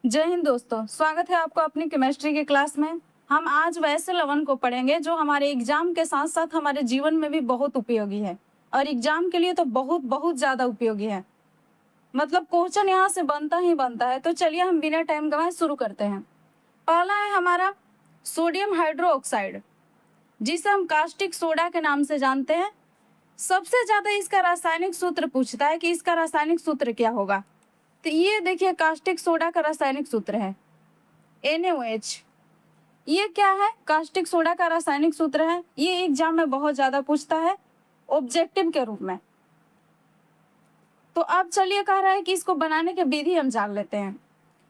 जय हिंद दोस्तों, स्वागत है आपको अपनी केमिस्ट्री की क्लास में। हम आज वैसे लवण को पढ़ेंगे जो हमारे एग्जाम के साथ साथ हमारे जीवन में भी बहुत उपयोगी है और एग्जाम के लिए तो बहुत बहुत ज्यादा उपयोगी है। मतलब क्वेश्चन यहाँ से बनता ही बनता है। तो चलिए हम बिना टाइम गवाए शुरू करते हैं। पहला है हमारा सोडियम हाइड्रोक्साइड, जिसे हम कास्टिक सोडा के नाम से जानते हैं। सबसे ज्यादा इसका रासायनिक सूत्र पूछता है कि इसका रासायनिक सूत्र क्या होगा। तो ये देखिए, कास्टिक सोडा का रासायनिक सूत्र है NaOH। ये क्या है? कास्टिक सोडा का रासायनिक सूत्र है। ये एग्जाम में बहुत ज्यादा पूछता है ऑब्जेक्टिव के रूप में। तो अब चलिए, कह रहा है कि इसको बनाने की विधि हम जान लेते हैं।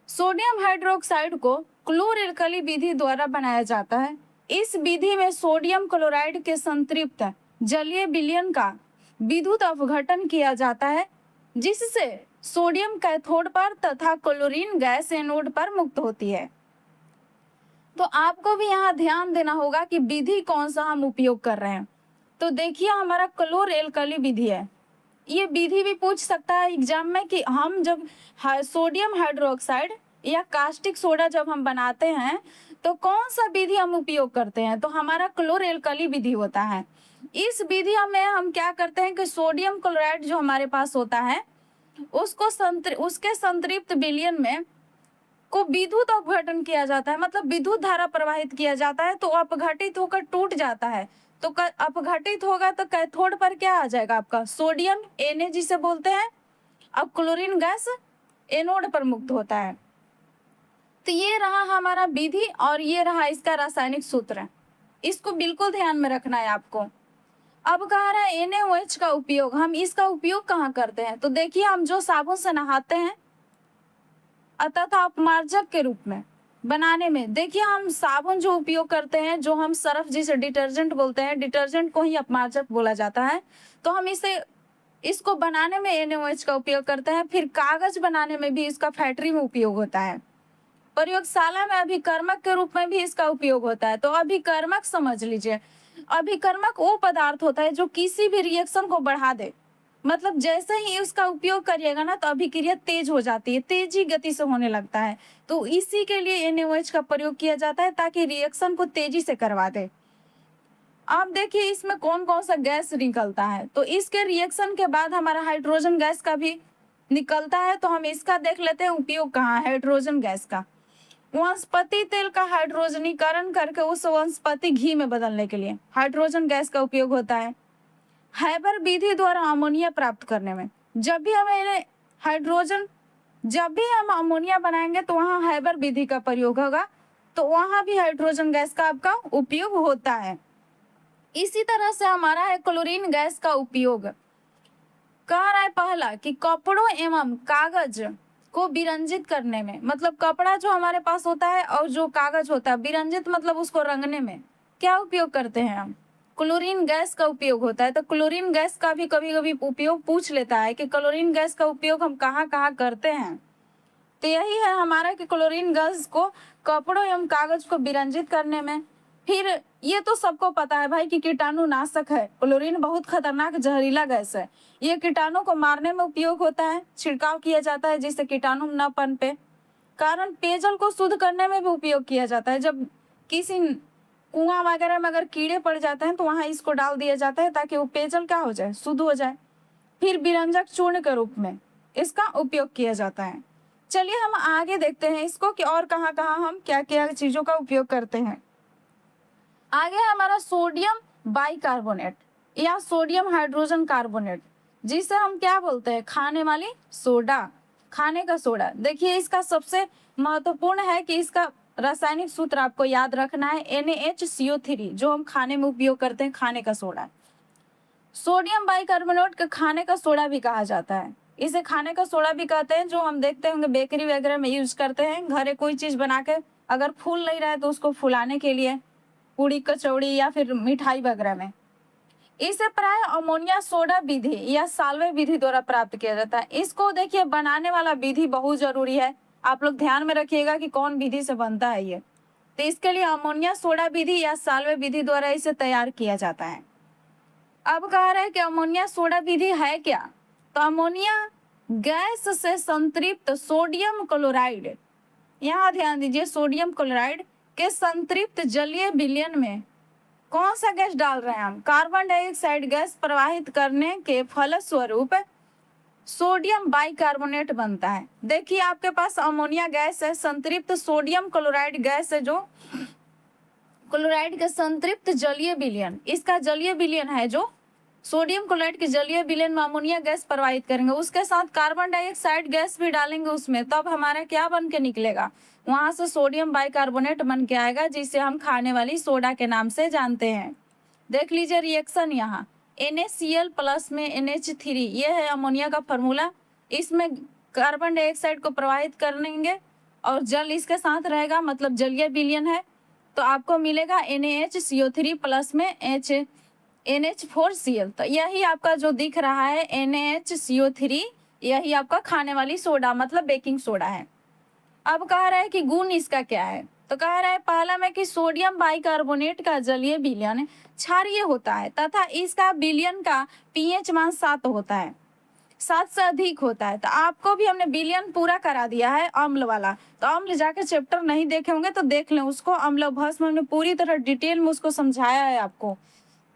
सोडियम हाइड्रोक्साइड को क्लोरएल्कली विधि द्वारा बनाया जाता है। इस विधि में सोडियम क्लोराइड के संतृप्त जलीय विलयन का विद्युत अपघटन किया जाता है, जिससे सोडियम कैथोड पर तथा क्लोरीन गैस एनोड पर मुक्त होती है। तो आपको भी यहाँ ध्यान देना होगा कि विधि कौन सा हम उपयोग कर रहे हैं। तो देखिए, हमारा क्लोरएल्कली विधि है। ये विधि भी पूछ सकता है एग्जाम में कि हम जब सोडियम हाइड्रोक्साइड या कास्टिक सोडा जब हम बनाते हैं तो कौन सा विधि हम उपयोग करते हैं। तो हमारा क्लोरएल्कली विधि होता है। इस विधि में हम क्या करते हैं कि सोडियम क्लोराइड जो हमारे पास होता है उसको उसके संतृप्त विलयन में को विद्युत अपघटन किया जाता है। मतलब विद्युत धारा प्रवाहित किया जाता है तो अपघटित होकर टूट जाता है। तो अपघटित होगा तो कैथोड पर क्या आ जाएगा? आपका सोडियम Na जिसे बोलते हैं। अब क्लोरीन गैस एनोड पर मुक्त होता है। तो ये रहा हमारा विधि और ये रहा इसका रासायनिक सूत्र। इसको बिल्कुल ध्यान में रखना है आपको। अब कह रहा है NaOH का उपयोग। हम इसका उपयोग कहाँ करते हैं? तो देखिए, हम जो साबुन से नहाते हैं तथा अपमार्जक के रूप में बनाने में, देखिए हम साबुन जो उपयोग करते हैं, जो हम सर्फ जिसे डिटर्जेंट बोलते हैं, डिटर्जेंट को ही अपमार्जक बोला जाता है। तो हम इसको बनाने में NaOH का उपयोग करते हैं। फिर कागज बनाने में भी इसका फैक्ट्री में उपयोग होता है। प्रयोगशाला में अभिकर्मक के रूप में भी इसका उपयोग होता है। तो अभिकर्मक समझ लीजिए, अभिकर्मक वो पदार्थ होता है जो किसी भी रिएक्शन को बढ़ा दे। मतलब जैसे ही उसका उपयोग करिएगा ना तो अभिक्रिया तेज हो जाती है, तेजी गति से होने लगता है। तो इसी के लिए NaOH का प्रयोग किया जाता है ताकि रिएक्शन को तेजी से करवा दे। अब देखिए इसमें कौन कौन सा गैस निकलता है। तो इसके रिएक्शन के बाद हमारा हाइड्रोजन गैस का भी निकलता है। तो हम इसका देख लेते हैं उपयोग कहाँ है हाइड्रोजन गैस का। वनस्पति तेल का हाइड्रोजनीकरण करके उस वनस्पति घी में बदलने के लिए हाइड्रोजन गैस का उपयोग होता है। हैबर विधि द्वारा अमोनिया प्राप्त करने में, जब भी हम अमोनिया बनाएंगे तो वहाँ हैबर विधि का प्रयोग होगा। तो वहाँ भी हाइड्रोजन गैस का आपका उपयोग होता है। इसी तरह से हमारा है क्लोरीन गैस का उपयोग। कह रहा है पहला कि कपड़ों एवं कागज को विरंजित करने में। मतलब कपड़ा जो हमारे पास होता है और जो कागज होता है, विरंजित मतलब उसको रंगने में क्या उपयोग करते हैं हम? क्लोरीन गैस का उपयोग होता है। तो क्लोरीन गैस का भी कभी कभी उपयोग पूछ लेता है कि क्लोरीन गैस का उपयोग हम कहाँ कहाँ करते हैं। तो यही है हमारा कि क्लोरीन गैस को कपड़ों एवं कागज को विरंजित करने में। फिर ये तो सबको पता है भाई कि कीटाणुनाशक है। क्लोरीन बहुत खतरनाक जहरीला गैस है। ये कीटाणु को मारने में उपयोग होता है, छिड़काव किया जाता है जिससे कीटाणु न पनपे। कारण पेयजल को शुद्ध करने में भी उपयोग किया जाता है। जब किसी कुआं वगैरह में अगर कीड़े पड़ जाते हैं तो वहां इसको डाल दिया जाता है ताकि वो पेयजल क्या हो जाए, शुद्ध हो जाए। फिर विरंजक चूर्ण के रूप में इसका उपयोग किया जाता है। चलिए हम आगे देखते हैं इसको कि और कहाँ कहाँ हम क्या क्या चीजों का उपयोग करते हैं। आगे है हमारा सोडियम बाइकार्बोनेट या सोडियम हाइड्रोजन कार्बोनेट, जिसे हम क्या बोलते हैं? खाने वाली सोडा, खाने का सोडा। देखिए इसका सबसे महत्वपूर्ण है कि इसका रासायनिक सूत्र आपको याद रखना है NaHCO3, जो हम खाने में उपयोग करते हैं, खाने का सोडा। सोडियम बाइकार्बोनेट को खाने का सोडा भी कहा जाता है। इसे खाने का सोडा भी कहते हैं, जो हम देखते होंगे बेकरी वगैरह में यूज करते हैं। घरे कोई चीज बना के अगर फूल नहीं रहा है तो उसको फुलाने के लिए, पूड़ी कचौड़ी या फिर मिठाई वगैरह में। इसे प्राय अमोनिया सोडा विधि या साल्वे विधि द्वारा प्राप्त किया जाता है। इसको देखिए बनाने वाला विधि बहुत जरूरी है। आप लोग ध्यान में रखिएगा कि कौन विधि से बनता है ये। तो इसके लिए अमोनिया सोडा विधि या साल्वे विधि द्वारा इसे तैयार किया जाता है। अब कह रहे हैं कि अमोनिया सोडा विधि है क्या? तो अमोनिया गैस से संतृप्त सोडियम क्लोराइड यहाँ ध्यान दीजिए, सोडियम क्लोराइड के संतृप्त जलीय विलयन में कौन सा गैस डाल रहे हैं हम? कार्बन डाइऑक्साइड गैस प्रवाहित करने के फलस्वरूप सोडियम बाइकार्बोनेट बनता है। देखिए आपके पास अमोनिया गैस है, संतृप्त सोडियम क्लोराइड गैस है, जो क्लोराइड के संतृप्त जलीय विलयन, इसका जलीय विलयन है जो सोडियम क्लोराइड के जलीय विलयन में अमोनिया गैस प्रवाहित करेंगे, उसके साथ कार्बन डाइऑक्साइड गैस भी डालेंगे उसमें, तब हमारा क्या बन के निकलेगा? वहां से सोडियम बाइकार्बोनेट बन के आएगा, जिसे हम खाने वाली सोडा के नाम से जानते हैं। देख लीजिए रिएक्शन, यहाँ NaCl प्लस में NH3, ये है अमोनिया का फॉर्मूला। इसमें कार्बन डाइऑक्साइड को प्रवाहित करेंगे और जल इसके साथ रहेगा, मतलब जलीय विलयन है, तो आपको मिलेगा NaHCO3 प्लस में NH4Cl। तो यही आपका जो दिख रहा है NaHCO3, यही आपका खाने वाली सोडा मतलब बेकिंग सोडा है। अब कह रहा है कि गुण इसका क्या है, तो कह रहा है पहला में कि सोडियम बाइकार्बोनेट का जलीय विलयन क्षारीय होता है तथा इसका विलयन का pH मान 7 होता है, 7 से अधिक होता है। तो आपको भी हमने विलयन पूरा करा दिया है अम्ल वाला, तो अम्ल जाके चैप्टर नहीं देखे होंगे तो देख लें उसको, अम्ल भस्म हमने पूरी तरह डिटेल में उसको समझाया है आपको।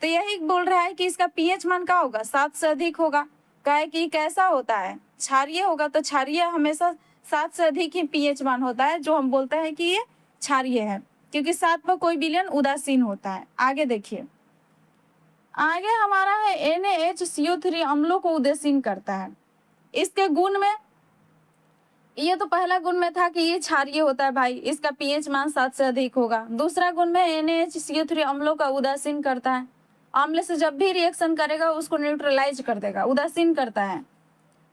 तो यही बोल रहा है कि इसका pH मान क्या होगा? 7 से अधिक होगा। कहे कि कैसा होता है? क्षारीय होगा, तो क्षारीय हमेशा 7 से अधिक ही pH मान होता है, जो हम बोलते हैं कि ये क्षारीय है, क्योंकि 7 पर कोई विलयन उदासीन होता है। आगे देखिए, आगे हमारा है NaHCO3 अम्लों को उदासीन करता है। इसके गुण में, ये तो पहला गुण में था कि ये क्षारीय होता है भाई, इसका pH मान 7 से अधिक होगा। दूसरा गुण में NaHCO3 अम्लों का उदासीन करता है, अम्ल से जब भी रिएक्शन करेगा उसको न्यूट्रलाइज कर देगा, उदासीन करता है,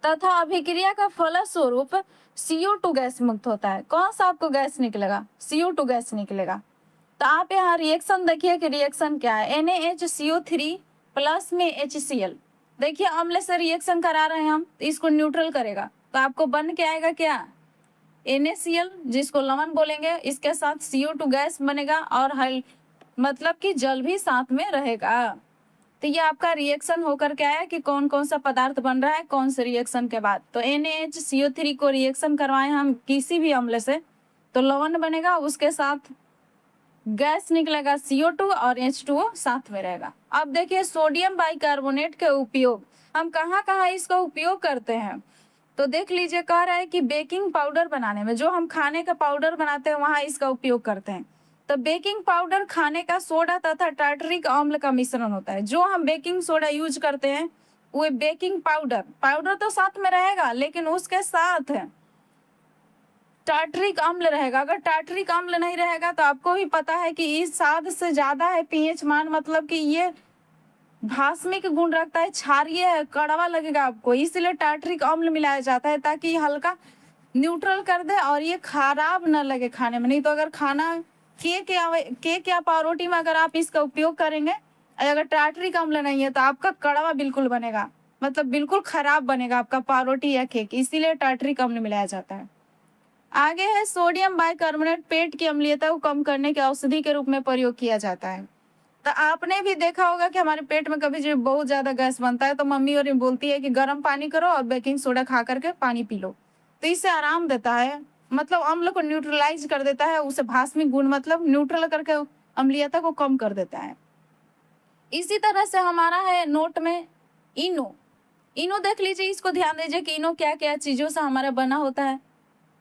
तथा अभिक्रिया का फलस्वरूप CO2 गैस मुक्त होता है। कौन सा आपको गैस निकलेगा? CO2 गैस निकलेगा। तो आप यहाँ रिएक्शन देखिए कि रिएक्शन क्या है, NaHCO3 प्लस में HCl। देखिए अम्ल से रिएक्शन करा रहे हैं हम, तो इसको न्यूट्रल करेगा, तो आपको बन के आएगा क्या? NaCl, जिसको लवण बोलेंगे, इसके साथ CO2 गैस बनेगा और हल मतलब कि जल भी साथ में रहेगा। तो ये आपका रिएक्शन होकर के आया कि कौन कौन सा पदार्थ बन रहा है कौन से रिएक्शन के बाद। तो NaHCO3 को रिएक्शन करवाएं हम किसी भी अम्ल से, तो लवण बनेगा, उसके साथ गैस निकलेगा CO2 और H2O साथ में रहेगा। अब देखिए सोडियम बाइकार्बोनेट के उपयोग, हम कहाँ कहाँ इसका उपयोग करते हैं, तो देख लीजिए, कह रहा है कि बेकिंग पाउडर बनाने में, जो हम खाने का पाउडर बनाते हैं वहाँ इसका उपयोग करते हैं। तो बेकिंग पाउडर खाने का सोडा तथा टार्टरिक अम्ल का मिश्रण होता है। जो हम बेकिंग सोडा यूज करते हैं वो बेकिंग पाउडर, पाउडर तो साथ में रहेगा लेकिन उसके साथ टार्टरिक अम्ल रहेगा। अगर टार्टरिक अम्ल नहीं रहेगा तो आपको भी पता है कि इस 7 से ज्यादा है pH मान, मतलब कि ये भास्मिक गुण रखता है, क्षारीय है, कड़वा लगेगा आपको, इसलिए टार्टरिक अम्ल मिलाया जाता है ताकि हल्का न्यूट्रल कर दे और ये खराब न लगे खाने में। नहीं तो अगर खाना केक या पावरोटी में अगर आप इसका उपयोग करेंगे, अगर टार्टरिक अम्ल नहीं है तो आपका कड़वा बिल्कुल बनेगा, मतलब बिल्कुल खराब बनेगा आपका पावरोटी या केक, इसीलिए टार्टरिक अम्ल मिलाया जाता है। आगे है सोडियम बाइकार्बोनेट पेट की अम्लीयता को कम करने के औषधि के रूप में प्रयोग किया जाता है। तो आपने भी देखा होगा कि हमारे पेट में कभी जब बहुत ज्यादा गैस बनता है तो मम्मी और बोलती है कि गर्म पानी करो और बेकिंग सोडा खा करके पानी पी लो, तो इससे आराम देता है, मतलब अम्ल को न्यूट्रलाइज कर देता है, उसे भास्मिक गुण मतलब न्यूट्रल करके अम्लीयता को कम कर देता है। इसी तरह से हमारा है नोट में इनो, इनो देख लीजिए, इसको ध्यान दीजिए कि इनो क्या क्या चीजों से हमारा बना होता है।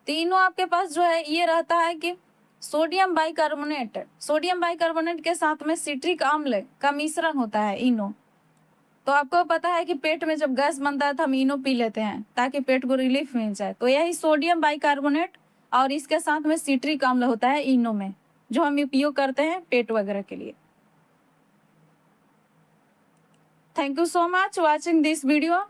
तो इनो आपके पास जो है ये रहता है कि सोडियम बाइकार्बोनेट, सोडियम बाइकार्बोनेट के साथ में सिट्रिक अम्ल का मिश्रण होता है इनो। तो आपको पता है कि पेट में जब गैस बनता है तो हम इनो पी लेते हैं ताकि पेट को रिलीफ मिल जाए, तो यही सोडियम बाइकार्बोनेट और इसके साथ में सिट्रिक अम्ल होता है इनो में, जो हम उपयोग करते हैं पेट वगैरह के लिए। Thank you so much watching this video.